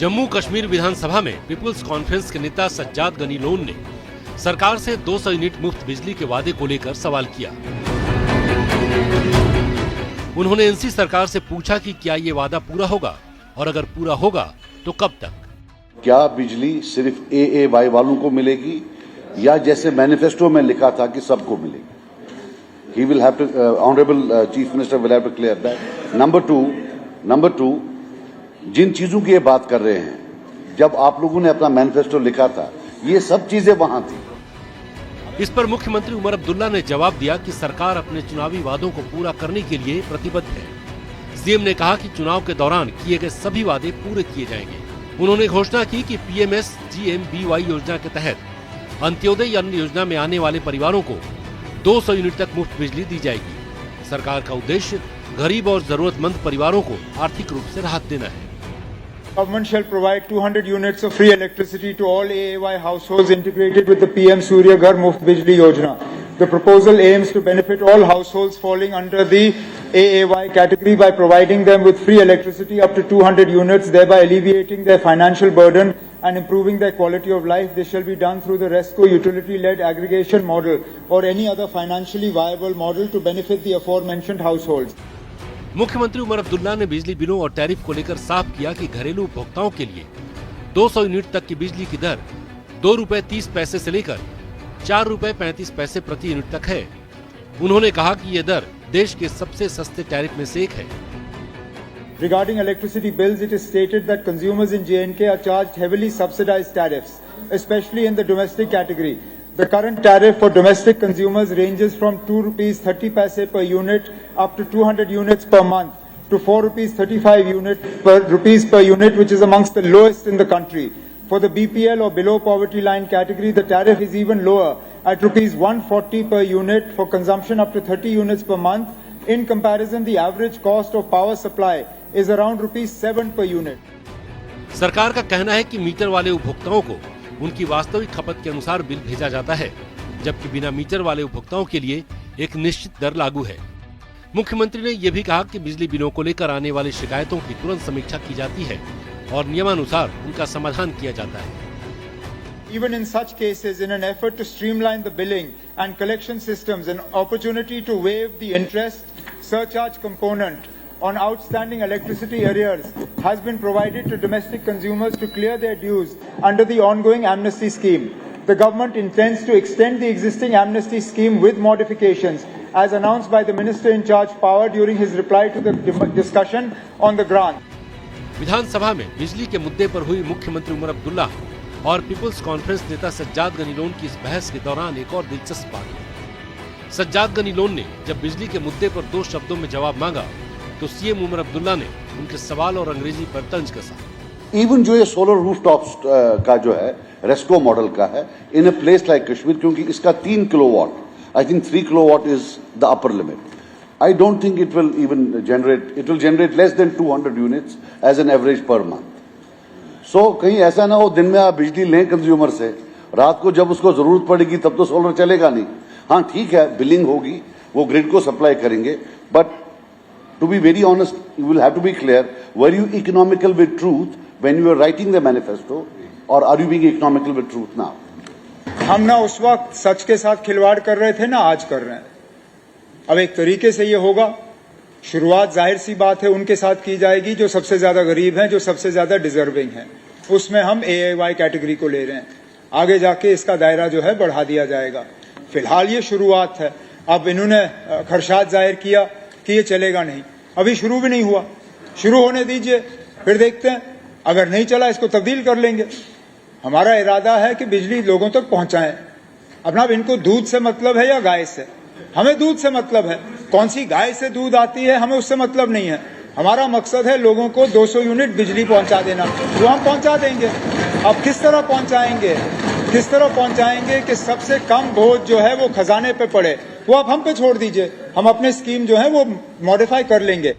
जम्मू कश्मीर विधानसभा में people's conference के नेता सज्जाद गनी लोन ने सरकार से 200 यूनिट मुफ्त बिजली के वादे को लेकर सवाल किया। उन्होंने एनसी सरकार से पूछा कि क्या ये वादा पूरा होगा और अगर पूरा होगा तो कब तक। क्या बिजली सिर्फ AAY वालों को मिलेगी या जैसे मैनिफेस्टो में लिखा था कि सबको मिलेगी? He will have to, Honorable Chief Minister will have to clear that. Number two, जिन चीजों की ये बात कर रहे हैं, जब आप लोगों ने अपना मैनिफेस्टो लिखा था, ये सब चीजें वहां थी। इस पर मुख्यमंत्री उमर अब्दुल्ला ने जवाब दिया कि सरकार अपने चुनावी वादों को पूरा करने के लिए प्रतिबद्ध है। सीएम ने कहा कि चुनाव के दौरान किए गए सभी वादे पूरे किए जाएंगे। उन्होंने घोषणा की कि PMS-GMBY योजना के तहत अंत्योदय अन्न योजना में आने वाले परिवारों को 200 यूनिट तक मुफ्त बिजली दी जाएगी। सरकार का उद्देश्य गरीब और जरूरतमंद परिवारों को आर्थिक रूप से राहत देना है। Government shall provide 200 units of free electricity to all AAY households integrated with the PM Surya Ghar Muft Bijli Yojana. The proposal aims to benefit all households falling under the AAY category by providing them with free electricity up to 200 units, thereby alleviating their financial burden and improving their quality of life. This shall be done through the RESCO utility-led aggregation model or any other financially viable model to benefit the aforementioned households. मुख्यमंत्री उमर अब्दुल्ला ने बिजली बिलों और tariff को लेकर साफ किया कि घरेलू उपभोक्ताओं के लिए 200 यूनिट तक की बिजली की दर ₹2.30 से लेकर ₹4.35 प्रति यूनिट तक है। उन्होंने कहा कि ये दर देश के सबसे सस्ते टैरिफ में से एक है। Regarding electricity bills, it is stated that consumers in J&K are charged heavily subsidized tariffs, especially in the domestic category. The current tariff for domestic consumers ranges from ₹2.30 per unit up to 200 units per month to ₹4.35 per unit, which is amongst the lowest in the country. For the BPL or below poverty line category, the tariff is even lower at ₹140 per unit for consumption up to 30 units per month. In comparison, the average cost of power supply is around ₹7 per unit. सरकार का कहना है कि metre वाले उपभोक्ताओं को उनकी वास्तविक खपत के अनुसार बिल भेजा जाता है, जबकि बिना मीटर वाले उपभोक्ताओं के लिए एक निश्चित दर लागू है। मुख्यमंत्री ने यह भी कहा कि बिजली बिलों को लेकर आने वाली शिकायतों की तुरंत समीक्षा की जाती है और नियमानुसार उनका समाधान किया जाता है। Even in such cases, in an effort to streamline the billing and collection systems, an opportunity to waive the interest surcharge component on outstanding electricity arrears has been provided to domestic consumers to clear their dues under the ongoing amnesty scheme. The government intends to extend the existing amnesty scheme with modifications as announced by the minister in charge power during his reply to the discussion on the grant. विधानसभा में बिजली के मुद्दे पर हुई मुख्यमंत्री उमर अब्दुल्ला और people's conference नेता Sajjad Ghani loan की इस बहस के दौरान एक और दिलचस्प बात हुई। सज्जाद गनी लोन ने जब बिजली के मुद्दे पर 2 शब्दों में जवाब मांगा तो सीएम उमर अब्दुल्ला ने उनके सवाल और अंग्रेजी पर तंज कसा। इवन जो ये सोलर रूफटॉप्स का जो है रेस्को मॉडल का है in a place like Kashmir, क्योंकि इसका 3 kilowatt, I think 3 kilowatt is the upper limit. I don't think it will generate less than 200 units as an average per month. So कहीं ऐसा ना हो दिन में आप बिजली लें कंज्यूमर से, रात को जब उसको जरूरत पड़ेगी तब तो सोलर चलेगा नहीं। हाँ ठीक है, बिलिंग होगी, वो ग्रिड को सप्लाई करेंगे, but to be very honest, you will have to be clear, were you economical with truth when you were writing the manifesto, or are you being economical with truth now? हम ना उस वक्त सच के साथ खिलवाड़ कर रहे थे ना आज कर रहे हैं। अब एक तरीके से ये होगा, शुरुआत जाहिर सी बात है उनके साथ की जाएगी जो सबसे ज्यादा गरीब हैं, जो सबसे ज्यादा डिजर्विंग हैं। उसमें हम AAY कैटेगरी को ले रहे हैं। आगे जाके इसका दायरा जो है बढ़ा दिया जाएगा। फिलहाल ये शुरुआत है। अब इन्होंने खदशात जाहिर किया कि ये चलेगा नहीं, अभी शुरू भी नहीं हुआ, शुरू होने दीजिए, फिर देखते हैं, अगर नहीं चला इसको तब्दील कर लेंगे। हमारा इरादा है कि बिजली लोगों तक पहुंचाएं। अपना इनको दूध से मतलब है या गाय से? हमें दूध से मतलब है। कौन सी गाय से दूध आती है हमें उससे मतलब नहीं है। हमारा मकसद है लोगों को 200 यूनिट बिजली पहुंचा देना, जो हम पहुंचा देंगे। अब किस तरह पहुंचाएंगे कि सबसे कम बोझ जो है वो खजाने पे पड़े, वो आप हम पे छोड़ दीजिए। हम अपने स्कीम जो है वो मॉडिफाई कर लेंगे।